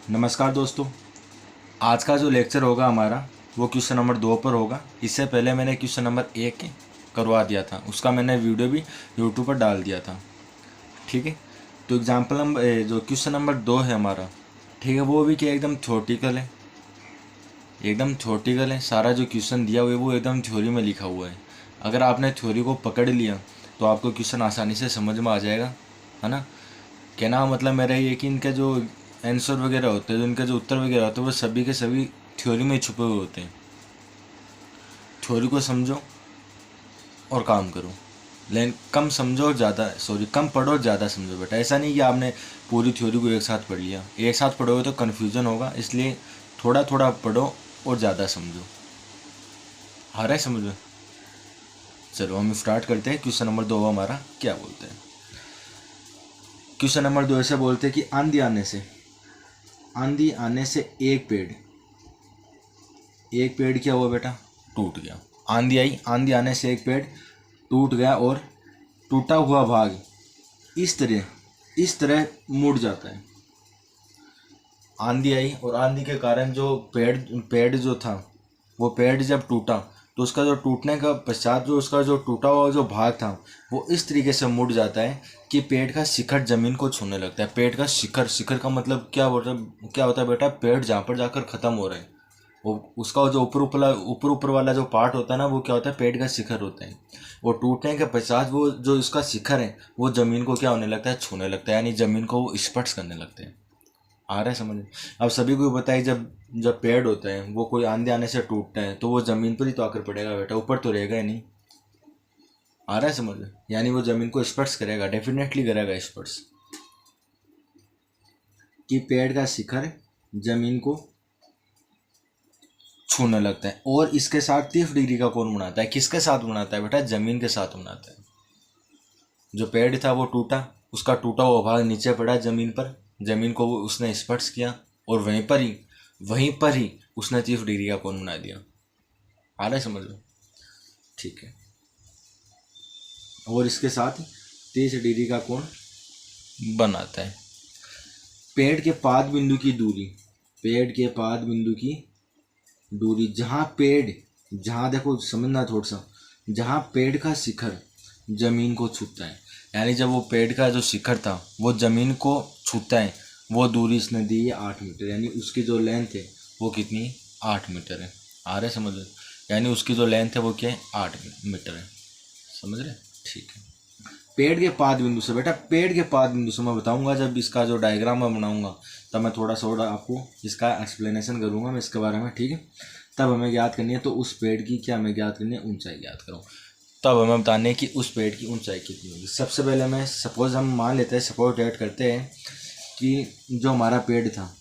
नमस्कार दोस्तों। आज का जो लेक्चर होगा हमारा वो क्वेश्चन नंबर 2 पर होगा। इससे पहले मैंने क्वेश्चन नंबर 1 करवा दिया था, उसका मैंने वीडियो भी यूट्यूब पर डाल दिया था। ठीक है, तो एग्जाम्पल नंबर जो क्वेश्चन नंबर 2 है हमारा, ठीक है, वो भी क्या एकदम थ्योरेटिकल है, एकदम थ्योरेटिकल है। सारा जो क्वेश्चन दिया हुआ है वो एकदम थ्योरी में लिखा हुआ है। अगर आपने थ्योरी को पकड़ लिया तो आपको क्वेश्चन आसानी से समझ में आ जाएगा, है ना। कहना का मतलब मेरा ये कि इनके जो आंसर वगैरह होते हैं, जो इनके जो उत्तर वगैरह होते हैं, वो सभी के सभी थ्योरी में छुपे हुए होते हैं। थ्योरी को समझो और काम करो, लेकिन कम समझो और कम पढ़ो और ज़्यादा समझो बेटा। ऐसा नहीं कि आपने पूरी थ्योरी को एक साथ पढ़ लिया। एक साथ पढ़ोगे तो कन्फ्यूजन होगा, इसलिए थोड़ा थोड़ा पढ़ो और ज़्यादा समझो। आ रहा है समझ में? चलो हम स्टार्ट करते हैं। क्वेश्चन नंबर 2 हमारा क्या बोलते हैं। क्वेश्चन नंबर 2 ऐसे बोलते हैं कि आंधी आने से एक पेड़ क्या हुआ बेटा? टूट गया। आंधी आई, आंधी आने से एक पेड़ टूट गया और टूटा हुआ भाग इस तरह मुड़ जाता है। आंधी आई और आंधी के कारण जो पेड़ जो था, वो पेड़ जब टूटा तो उसका जो टूटने का पश्चात जो उसका जो टूटा हुआ जो भाग था वो इस तरीके से मुड़ जाता है कि पेड़ का शिखर जमीन को छूने लगता है। पेड़ का शिखर का मतलब क्या होता है बेटा? पेड़ जहाँ पर जाकर खत्म हो रहा है, वो उसका जो ऊपर वाला जो पार्ट होता है ना, वो क्या होता है? पेड़ का शिखर होता है। वो टूटने के पश्चात वो जो इसका शिखर है वो जमीन को क्या होने लगता है? छूने लगता है, यानी जमीन को वो स्पर्श करने लगते हैं। आ रहा है समझ में? अब सभी को बताइए, जब जब पेड़ होता है वो कोई आंधी आने से टूटता है तो वो जमीन पर ही तो आकर पड़ेगा बेटा, ऊपर तो रहेगा ही नहीं। आ रहा है समझ में? यानी वो जमीन को स्पर्श करेगा, डेफिनेटली करेगा स्पर्श। कि पेड़ का शिखर जमीन को छूने लगता है। और इसके साथ 30 डिग्री का कोण बनाता है। किसके साथ बनाता है बेटा? जमीन के साथ बनाता है। जो पेड़ था वो टूटा, उसका टूटा हुआ भाग नीचे पड़ा जमीन पर, जमीन को वो उसने स्पर्श किया और वहीं पर ही उसने 30 डिग्री का कोण बना दिया। आ रहा है समझ में? ठीक है। और इसके साथ 30 डिग्री का कोण बनाता है। पेड़ के पाद बिंदु की दूरी जहाँ देखो समझना थोड़ा सा, जहाँ पेड़ का शिखर जमीन को छूता है, यानी जब वो पेड़ का जो शिखर था वो जमीन को छूता है, वो दूरी इसने दी है 8 मीटर। यानी उसकी जो लेंथ है वो कितनी? 8 मीटर है। आ रहे समझ रहे? यानी उसकी जो लेंथ है वो क्या है? 8 मीटर है। समझ रहे? ठीक है। पेड़ के पाद बिंदु से मैं बताऊंगा, जब इसका जो डायग्राम मैं बनाऊंगा तब मैं थोड़ा सा और आपको इसका एक्सप्लेनेशन करूंगा मैं इसके बारे में। ठीक है, तब हमें ज्ञात करनी है, तो उस पेड़ की क्या हमें ज्ञात करनी है? ऊंचाई ज्ञात करो। तब हमें बताने है कि उस पेड़ की ऊंचाई कितनी होगी। सबसे पहले मैं सपोज हम मान लेते हैं, सपोज डेट करते हैं कि जो हमारा पेड़ था,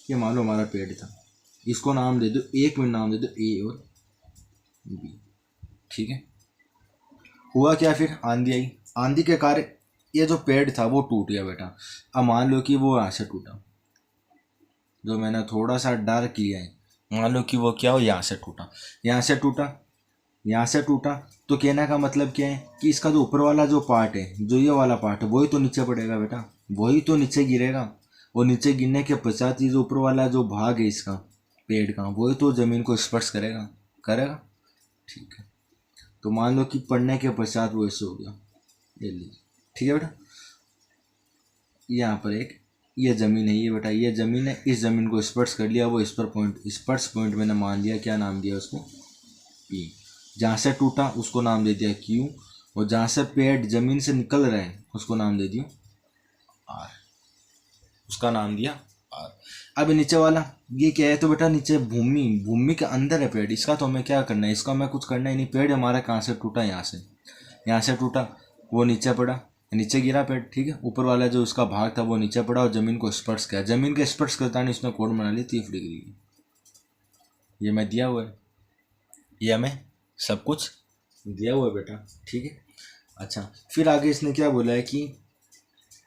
ये मान लो हमारा पेड़ था, इसको नाम दे दो, 1 मिनट नाम दे दो ए और बी। ठीक है। हुआ क्या फिर? आंधी आई, आंधी के कारण ये जो पेड़ था वो टूट गया बेटा। अब मान लो कि वो यहाँ से टूटा, जो मैंने थोड़ा सा डार्क किया है, मान लो कि वो क्या हो, यहाँ से टूटा, यहाँ से टूटा, यहाँ से टूटा। तो कहने का मतलब क्या है कि इसका जो ऊपर वाला जो पार्ट है, जो ये वाला पार्ट है, वही तो नीचे पड़ेगा बेटा, वही तो नीचे गिरेगा। और नीचे गिरने के पश्चात ये जो ऊपर वाला जो भाग है इसका पेड़ का, वही तो जमीन को स्पर्श करेगा करेगा ठीक है। तो मान लो कि पढ़ने के पश्चात वो ऐसे हो गया, ये लीजिए। ठीक है बेटा, यहाँ पर एक ये ज़मीन है, ये बेटा ये ज़मीन है, इस ज़मीन को स्पर्श कर लिया, वो स्पर्श पॉइंट मैंने मान लिया, क्या नाम दिया उसको? पी। जहाँ से टूटा उसको नाम दे दिया क्यू, और जहाँ से पेड़ ज़मीन से निकल रहे हैं उसको नाम दे दिया आर, उसका नाम दिया आर। अब नीचे वाला ये क्या है? तो बेटा नीचे भूमि के अंदर है पेड़, इसका तो हमें क्या करना है? इसका हमें कुछ करना ही नहीं। पेड़ हमारा कहाँ से टूटा? यहाँ से टूटा, वो नीचे पड़ा, नीचे गिरा पेड़। ठीक है, ऊपर वाला जो उसका भाग था वो नीचे पड़ा और जमीन को स्पर्श किया, जमीन के स्पर्श करता नहीं, उसने कोण बना ली 30 डिग्री की। ये मैं दिया हुआ है, ये हमें सब कुछ दिया हुआ है बेटा। ठीक है। अच्छा, फिर आगे इसने क्या बोला है कि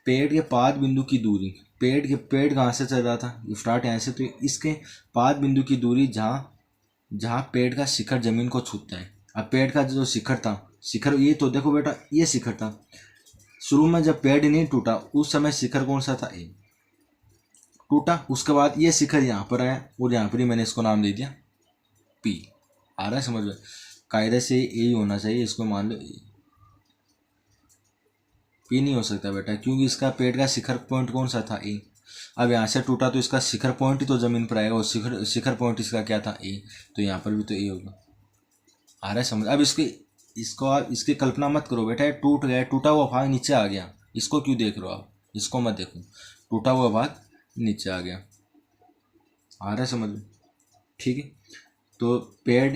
पेड़ के पाद बिंदु की दूरी, पेड़ कहाँ से चल रहा था? स्टार्ट यहाँ से, तो इसके पाद बिंदु की दूरी जहाँ पेड़ का शिखर जमीन को छूता है। अब पेड़ का जो शिखर था, शिखर ये तो देखो बेटा, ये शिखर था, शुरू में जब पेड़ नहीं टूटा उस समय शिखर कौन सा था, ए टूटा, उसके बाद ये शिखर यहाँ पर आया और यहाँ पर ही मैंने इसको नाम दे दिया पी। आ रहा है समझ में? कायदे से ए ही होना चाहिए, इसको मान लो ए। पी नहीं हो सकता बेटा, क्योंकि इसका पेड़ का शिखर पॉइंट कौन सा था, ए। अब यहाँ से टूटा तो इसका शिखर पॉइंट ही तो जमीन पर आएगा और शिखर पॉइंट इसका क्या था, ए। तो यहाँ पर भी तो ए होगा। आ रहा है समझ? अब इसको आप इसकी कल्पना मत करो बेटा, ये टूट गया, टूटा हुआ भाग नीचे आ गया, इसको क्यों देख रहे हो आप, इसको मत देखो, टूटा हुआ भाग नीचे आ गया। आ रहा है समझ में? ठीक है। तो पेड़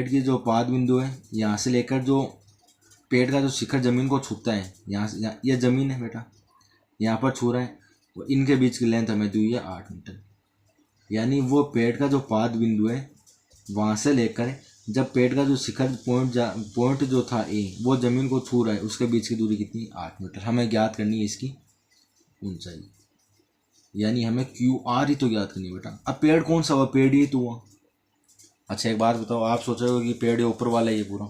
की जो पाद बिंदु है, यहाँ से लेकर जो पेड़ का जो शिखर जमीन को छूता है, यहाँ से ये जमीन है बेटा, यहाँ पर छू रहा है, तो इनके बीच की लेंथ हमें दी हुई है 8 मीटर। यानी वो पेड़ का जो पाद बिंदु है वहाँ से लेकर जब पेड़ का जो शिखर पॉइंट जो था ए वो जमीन को छू रहा है, उसके बीच की दूरी कितनी, 8 मीटर। हमें ज्ञात करनी है इसकी ऊंचाई, यानी हमें QR ही तो ज्ञात करनी है बेटा। अब पेड़ कौन सा हुआ, पेड़ ही तो हुआ। अच्छा एक बात बताओ, आप सोचोगे कि पेड़ ऊपर वाला ये पूरा,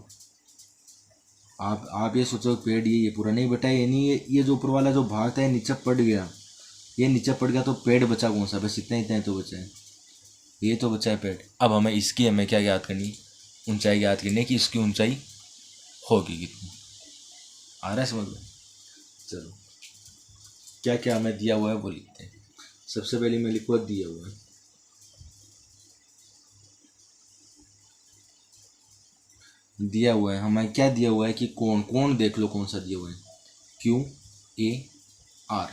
आप ये सोचो पेड़ ये पूरा, नहीं बेटा, ये नहीं, ये जो ऊपर वाला जो भाग था ये नीचे पड़ गया, ये नीचे पड़ गया तो पेड़ बचा कौन सा, बस इतना ही तो बचा है, ये तो बचा है पेड़। अब हमें क्या ज्ञात करनी, ऊंचाई ज्ञात करनी है कि इसकी ऊंचाई होगी कितनी। आ रहा है समझ में? चलो क्या क्या हमें दिया हुआ है वो लिखते हैं। सबसे पहले मैं लिखूँगा दिया हुआ है, दिया हुआ है हमें क्या दिया हुआ है कि कोण देख लो कौन सा दिया हुआ है, QAR,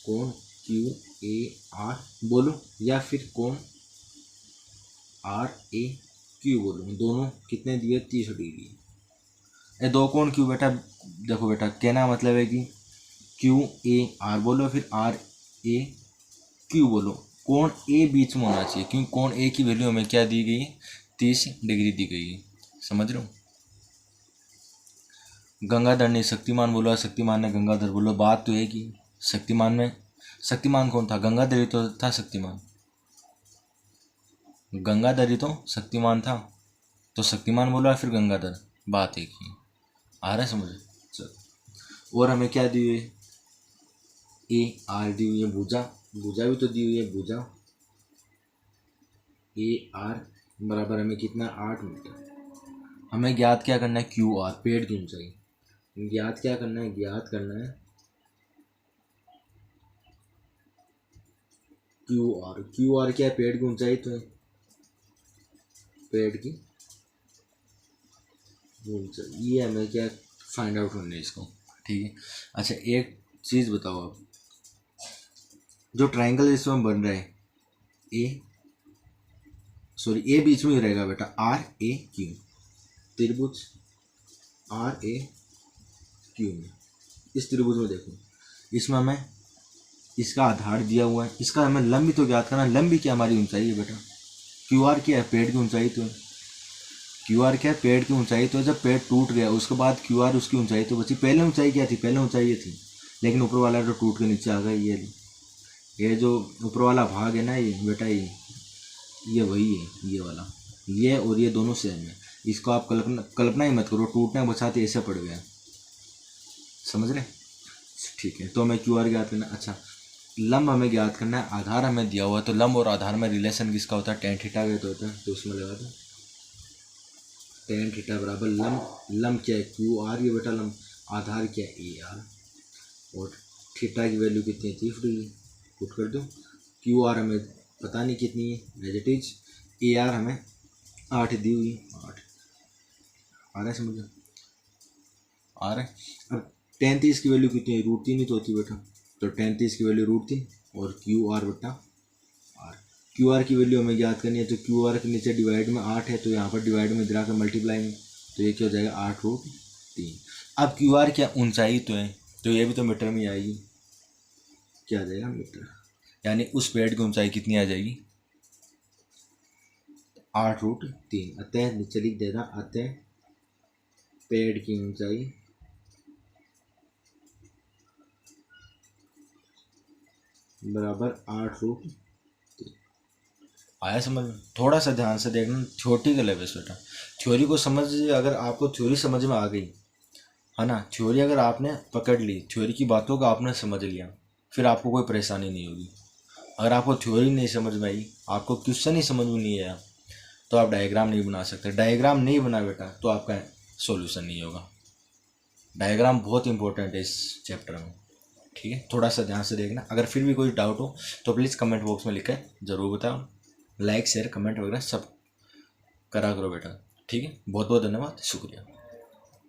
कोण QAR बोलो, या फिर कोण RAQ बोलो, दोनों कितने दिए, 30 डिग्री। ये दो कोण क्यों बेटा, देखो बेटा कहना मतलब है कि QAR बोलो फिर RAQ बोलो, कोण A बीच में होना चाहिए, क्योंकि कोण A की वैल्यू हमें क्या दी गई है, 30 डिग्री दी गई है। समझ रहे हो? गंगाधर ने शक्तिमान बोला, शक्तिमान ने गंगाधर बोलो, बात तो है कि शक्तिमान कौन था, गंगाधर ही तो था शक्तिमान, गंगाधर ही तो शक्तिमान था, तो शक्तिमान बोला फिर गंगाधर, बात एक ही। आ रहा है समझ? चलो और हमें क्या दी हुई है, AR दी हुई है, भुजा भी तो दी हुई है, भुजा AR बराबर हमें कितना, 8 मीटर। हमें ज्ञात क्या करना है, QR पेड़ की ऊंचाई, ज्ञात करना है QR क्या है, पेड़ की ऊंचाई तो है, पेड़ की ऊंचाई, ये हमें क्या फाइंड आउट करना है इसको। ठीक है। अच्छा एक चीज़ बताओ आप, जो ट्राइंगल इसमें बन रहा है ए बीच में ही रहेगा बेटा, RAQ, त्रिभुज RAQ में, इस त्रिभुज में देखो, इसमें हमें इसका आधार दिया हुआ है, इसका हमें लंबी तो ज्ञात करना, लंबी क्या हमारी ऊंचाई है बेटा, QR क्या है, पेड़ की ऊंचाई तो है, QR क्या है, पेड़ की ऊंचाई तो है। जब पेड़ टूट गया उसके बाद QR उसकी ऊंचाई तो बची, पहले ऊंचाई क्या थी, पहले ऊंचाई ये थी, लेकिन ऊपर वाला तो टूट के नीचे आ गया, ये जो ऊपर वाला भाग है ना ये बेटा, ये वही है, ये वाला, ये और ये दोनों सेम है, इसको आप कल्पना ही मत करो, टूटने बचाते ऐसे पड़ गया। समझ रहे? ठीक है। तो हमें QR ज्ञात करना। अच्छा लंब हमें ज्ञात करना है, आधार हमें दिया हुआ है, तो लंब और आधार में रिलेशन किसका होता है, tan थीटा का तो होता है, तो उसमें लगा दो tan थीटा बराबर लंब क्या है, QR ये बेटा लंब, आधार क्या है AR, और थीटा की वैल्यू कितनी है, 30 डिग्री, पुट कर दो। QR हमें पता नहीं कितनी है, एज इट इज, AR हमें 8 दी हुई, 8। आ रहा है समझ? आ रहा है। अब tan 30 की वैल्यू कितनी है, √3 ही तो होती बेटा, तो tan 30 की वैल्यू √3 और QR बटा R। QR की वैल्यू हमें ज्ञात करनी है, तो QR के नीचे डिवाइड में 8 है, तो यहाँ पर डिवाइड में गिरा कर मल्टीप्लाई में, तो ये क्या हो जाएगा, 8√3। अब QR क्या ऊंचाई तो है, तो ये भी तो मीटर में आएगी, क्या आ जाएगा, मीटर, यानी उस पेड़ की ऊंचाई कितनी आ जाएगी, 8√3। अतः नीचे लिख देना, अतः पेड़ की ऊंचाई बराबर 8√3। आया समझ में? थोड़ा सा ध्यान से देखना, छोटी का लेवल बेटा, थ्योरी को समझ, अगर आपको थ्योरी समझ में आ गई है ना। थ्योरी अगर आपने पकड़ ली, थ्योरी की बातों को आपने समझ लिया, फिर आपको कोई परेशानी नहीं होगी। अगर आपको थ्योरी नहीं समझ में आई, आपको क्वेश्चन ही समझ में नहीं आया, तो आप डायग्राम नहीं बना सकते। डायग्राम नहीं बना बेटा तो आपका सॉल्यूशन नहीं होगा। डायग्राम बहुत इंपॉर्टेंट है इस चैप्टर में, ठीक है। थोड़ा सा ध्यान से देखना। अगर फिर भी कोई डाउट हो तो प्लीज़ कमेंट बॉक्स में लिख कर ज़रूर बताओ। लाइक शेयर कमेंट वगैरह सब करा करो बेटा, ठीक है। बहुत बहुत धन्यवाद, शुक्रिया।